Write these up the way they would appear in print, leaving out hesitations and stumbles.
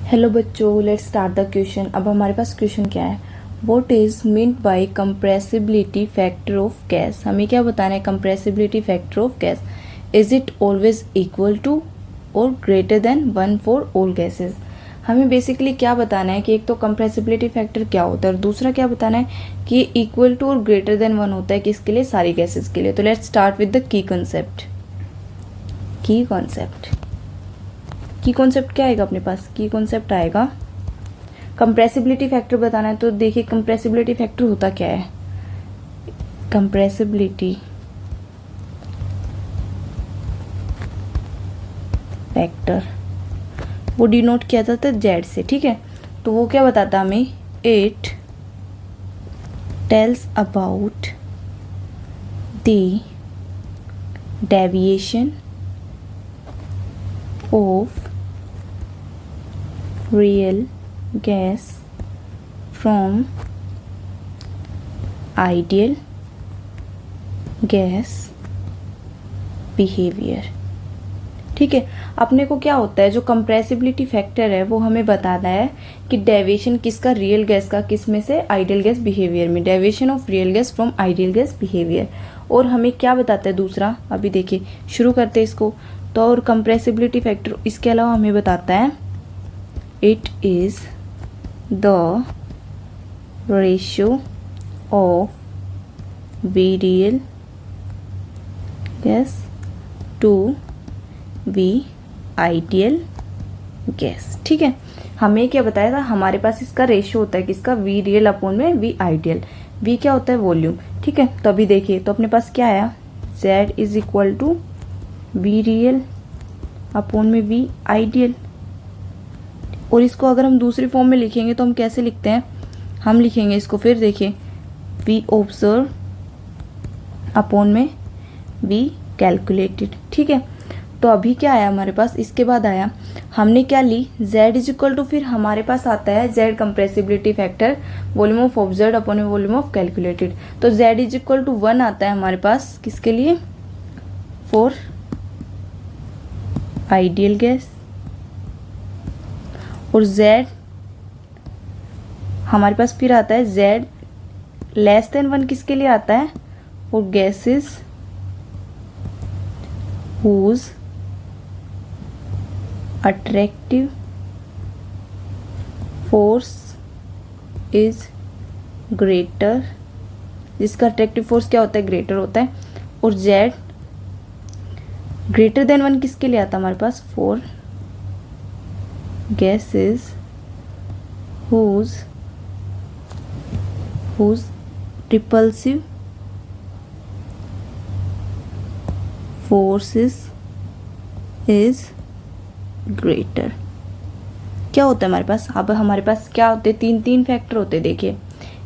Hello बच्चों, let's start the question. अब हमारे पास क्वेश्चन क्या है, what is meant by compressibility factor of gas. हमें क्या बताना है, compressibility factor of gas is it always equal to और greater than 1 for all gases. हमें बेसिकली क्या बताना है कि एक तो कंप्रेसिबिलिटी फैक्टर क्या होता है और दूसरा क्या बताना है कि इक्वल टू और ग्रेटर देन 1 होता है किसके लिए, सारी गैसेज के लिए। तो let's start with the key concept. की कॉन्सेप्ट क्या आएगा अपने पास, की कॉन्सेप्ट आएगा कंप्रेसिबिलिटी फैक्टर बताना है। तो देखिए कंप्रेसिबिलिटी फैक्टर होता क्या है, कंप्रेसिबिलिटी फैक्टर वो डिनोट किया जाता है जेड से, ठीक है। तो वो क्या बताता हमें, it tells about the deviation of real gas from ideal gas behavior। ठीक है, अपने को क्या होता है, जो कंप्रेसिबिलिटी फैक्टर है वो हमें बताना है कि डेविएशन किसका, रियल गैस का, किस में से, आइडियल गैस बिहेवियर में, deviation of real gas from ideal gas behaviour. और हमें क्या बताता है दूसरा, अभी देखिए शुरू करते हैं इसको। तो और कंप्रेसिबिलिटी फैक्टर इसके अलावा हमें बताता है it is the ratio of V real gas to V ideal gas। ठीक है, हमें क्या बताया था, हमारे पास इसका रेशियो होता है किसका, V रियल अपॉन में V आइडियल। V क्या होता है, वॉल्यूम। ठीक है, तो अभी देखिए तो अपने पास क्या आया, Z is equal to V real upon में V आइडियल। और इसको अगर हम दूसरी फॉर्म में लिखेंगे तो हम कैसे लिखते हैं, हम लिखेंगे इसको, फिर देखिए वी ऑब्जर्व अपॉन में वी कैलकुलेटेड। ठीक है, तो अभी क्या आया हमारे पास, इसके बाद आया हमने क्या ली, z इज इक्वल टू, फिर हमारे पास आता है z compressibility factor volume of observe upon में वॉल्यूम ऑफ कैलकुलेटेड। तो z इज इक्वल टू 1 आता है हमारे पास किसके लिए, फॉर आइडियल गैस। और z हमारे पास फिर आता है z लेस देन 1 किसके लिए आता है, और gases whose attractive force is greater, जिसका अट्रैक्टिव फोर्स क्या होता है, ग्रेटर होता है। और z ग्रेटर देन 1 किसके लिए आता है हमारे पास, for gases whose repulsive forces is greater। क्या होता है हमारे पास, अब हमारे पास क्या होते हैं, तीन फैक्टर होते हैं। देखिए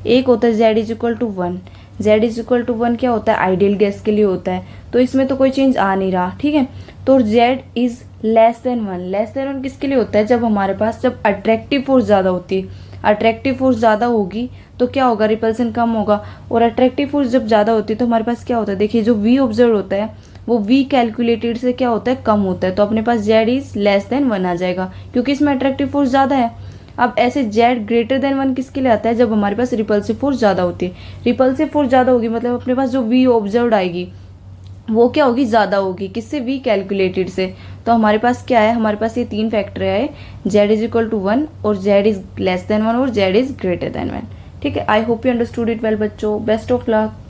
एक होता है z is equal to 1, z is equal to 1 क्या होता है, आइडियल गैस के लिए होता है, तो इसमें तो कोई चेंज आ नहीं रहा। ठीक है, तो z is less than 1, less than 1 किसके लिए होता है, जब हमारे पास जब अट्रैक्टिव फोर्स ज़्यादा होती है, अट्रैक्टिव फोर्स ज़्यादा होगी तो क्या होगा, रिपल्सन कम होगा। और अट्रैक्टिव फोर्स जब ज़्यादा होती है तो हमारे पास क्या होता है, देखिए जो v ऑब्जर्व होता है वो v कैलकुलेटेड से क्या होता है, कम होता है। तो अपने पास z इज लेस देन 1 आ जाएगा क्योंकि इसमें अट्रैक्टिव फोर्स ज़्यादा है। अब ऐसे z ग्रेटर देन 1 किसके लिए आता है, जब हमारे पास रिपल्सिव फोर्स ज़्यादा होती है। रिपल्सिव फोर्स ज़्यादा होगी मतलब अपने पास जो v ऑब्जर्व आएगी वो क्या होगी, ज़्यादा होगी, किससे, v कैलकुलेटेड से। तो हमारे पास क्या है, हमारे पास ये तीन फैक्टर है, z इज इक्वल टू 1 और z इज लेस देन 1 और z इज ग्रेटर देन 1। ठीक है, I hope you understood it well बच्चों, बेस्ट ऑफ लक।